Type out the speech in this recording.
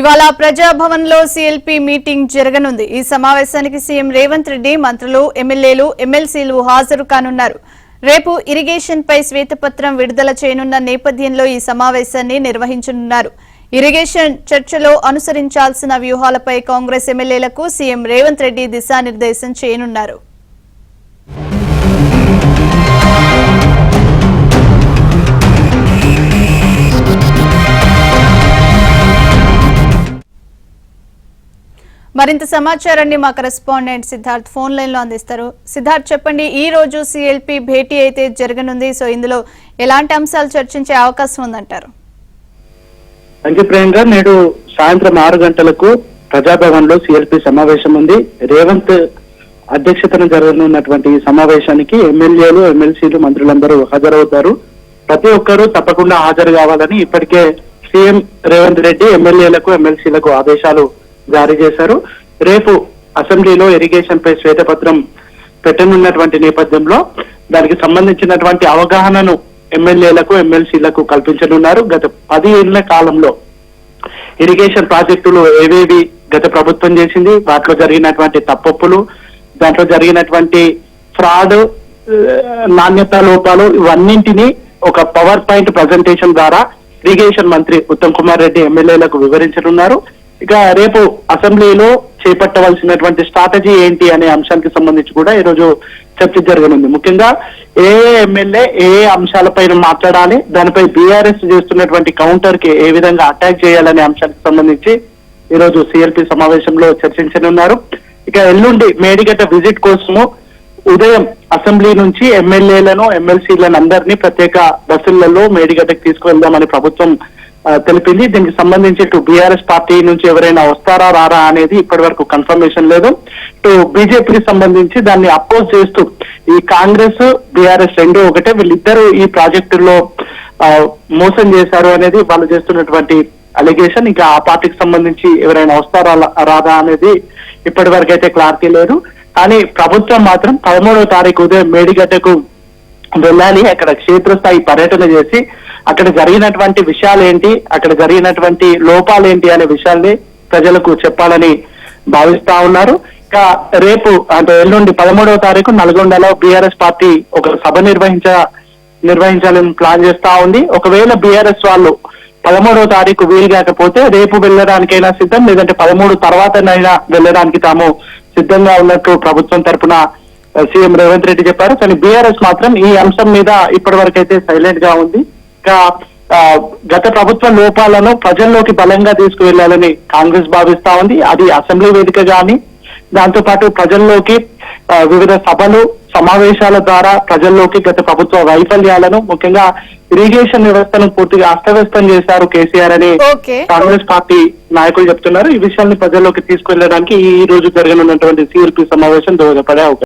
ఇవాళ ప్రజాభవన్ లో CLP meeting జరగనుంది. ఈ సమావేశానికి సీఎం రేవంత్ రెడ్డి, మంత్రులు, ఎమ్మెల్యేలు, ఎమ్మెల్సీలు హాజరు కానున్నారు. రేపు ఇరిగేషన్ పై శ్వేతపత్రం విడుదల చేయనున్న నేపథ్యంలో ఈ సమావేశాన్ని నిర్వహించనున్నారు. ఇరిగేషన్ చర్చలో అనుసరించాల్సిన వ్యూహాలపై కాంగ్రెస్ ఎమ్మెల్యేలకు సీఎం రేవంత్ రెడ్డి దిశానిర్దేశం చేయనున్నారు. మరింత సమాచారాన్ని మా కరెస్పాండెంట్ సిద్ధార్థ్ ఫోన్ లైన్ లో అందిస్తారు. సిద్ధార్థ్, చెప్పండి, ఈ రోజు సిఎల్పి భేటీ అయితే జరగనుంది. సో ఇందులో ఎలాంటి అంశాలు చర్చించే అవకాశం ఉందంటారు? ప్రియాంక, నేడు సాయంత్రం 6 గంటలకు ప్రజాభవన్ లో సిఎల్పి సమావేశం ఉంది. రేవంత్ అధ్యక్షతన జరగనున్నటువంటి ఈ సమావేశానికి ఎమ్మెల్యేలు, ఎమ్మెల్సీలు, మంత్రులందరూ హాజరవుతారు. ప్రతి ఒక్కరూ తప్పకుండా హాజరు కావాలని ఇప్పటికే సీఎం రేవంత్ రెడ్డి ఎమ్మెల్యేలకు, ఎమ్మెల్సీలకు ఆదేశాలు జారీ చేశారు. రేపు అసెంబ్లీలో ఇరిగేషన్ పై శ్వేతపత్రం పెట్టనున్నటువంటి నేపథ్యంలో దానికి సంబంధించినటువంటి అవగాహనను ఎమ్మెల్యేలకు, ఎమ్మెల్సీలకు కల్పించనున్నారు. గత 10 ఏళ్ల కాలంలో ఇరిగేషన్ ప్రాజెక్టులు ఏవేవి గత ప్రభుత్వం చేసింది, వాటిలో జరిగినటువంటి తప్పొప్పులు, దాంట్లో జరిగినటువంటి ఫ్రాడ్, నాణ్యత లోపాలు, ఇవన్నింటినీ ఒక పవర్ పాయింట్ ప్రజెంటేషన్ ద్వారా ఇరిగేషన్ మంత్రి ఉత్తమ్ కుమార్ రెడ్డి ఎమ్మెల్యేలకు వివరించనున్నారు. ఇక రేపు అసెంబ్లీలో చేపట్టవలసినటువంటి స్ట్రాటజీ ఏంటి అనే అంశానికి సంబంధించి కూడా ఈరోజు చర్చ జరగనుంది. ముఖ్యంగా ఏ ఎమ్మెల్యే ఏ అంశాలపైన మాట్లాడాలి, దానిపై బీఆర్ఎస్ చేస్తున్నటువంటి కౌంటర్ కి ఏ విధంగా అటాక్ చేయాలనే అంశానికి సంబంధించి ఈరోజు సిఎల్పి సమావేశంలో చర్చించనున్నారు. ఇక ఎల్లుండి మేడిగడ్డ విజిట్ కోసము ఉదయం అసెంబ్లీ నుంచి ఎమ్మెల్యేలను, ఎమ్మెల్సీలను అందరినీ ప్రత్యేక బస్సులలో మేడిగడ్డకు తీసుకువెళ్దామని ప్రభుత్వం తెలిపింది. దీనికి సంబంధించి ఇటు బీఆర్ఎస్ పార్టీ నుంచి ఎవరైనా వస్తారా రారా అనేది ఇప్పటి వరకు కన్ఫర్మేషన్ లేదు. ఇటు బీజేపీకి సంబంధించి దాన్ని అపోజ్ చేస్తూ ఈ కాంగ్రెస్, బీఆర్ఎస్ రెండు ఒకటే, వీళ్ళిద్దరూ ఈ ప్రాజెక్టుల్లో మోసం చేశారు అనేది వాళ్ళు చేస్తున్నటువంటి అలిగేషన్. ఇంకా ఆ పార్టీకి సంబంధించి ఎవరైనా వస్తారా రాదా అనేది ఇప్పటి వరకు అయితే క్లారిటీ లేదు. కానీ ప్రభుత్వం మాత్రం 13వ తారీఖు ఉదయం మేడిగడ్డకు వెళ్ళాలి, అక్కడ క్షేత్రస్థాయి పర్యటన చేసి అక్కడ జరిగినటువంటి విషయాలు ఏంటి, అక్కడ జరిగినటువంటి లోపాలు ఏంటి అనే విషయాల్ని ప్రజలకు చెప్పాలని భావిస్తా ఉన్నారు. ఇక రేపు అంటే ఎల్లుండి 13వ తారీఖు నల్గొండలో బీఆర్ఎస్ పార్టీ ఒక సభ నిర్వహించాలని ప్లాన్ చేస్తా ఉంది. ఒకవేళ బీఆర్ఎస్ వాళ్ళు 13వ తారీఖు వీలు కాకపోతే రేపు వెళ్ళడానికైనా సిద్ధం, లేదంటే 13 తర్వాతనైనా వెళ్ళడానికి తాము సిద్ధంగా ఉన్నట్టు ప్రభుత్వం తరఫున సీఎం రేవంత్ రెడ్డి చెప్పారు. కానీ బీఆర్ఎస్ మాత్రం ఈ అంశం మీద ఇప్పటి వరకు అయితే సైలెంట్ గా ఉంది. ఇంకా గత ప్రభుత్వ లోపాలను ప్రజల్లోకి బలంగా తీసుకువెళ్లాలని కాంగ్రెస్ భావిస్తా ఉంది. అది అసెంబ్లీ వేదిక గాని, దాంతో పాటు ప్రజల్లోకి వివిధ సభలు, సమావేశాల ద్వారా ప్రజల్లోకి గత ప్రభుత్వ వైఫల్యాలను, ముఖ్యంగా ఇరిగేషన్ వ్యవస్థను పూర్తిగా అస్తవ్యస్తం చేశారు కేసీఆర్ అని కాంగ్రెస్ పార్టీ నాయకులు చెప్తున్నారు. ఈ విషయాన్ని ప్రజల్లోకి తీసుకువెళ్ళడానికి ఈ రోజు జరగనున్నటువంటి సిఎల్పి సమావేశం దోహదపడే అవకాశం.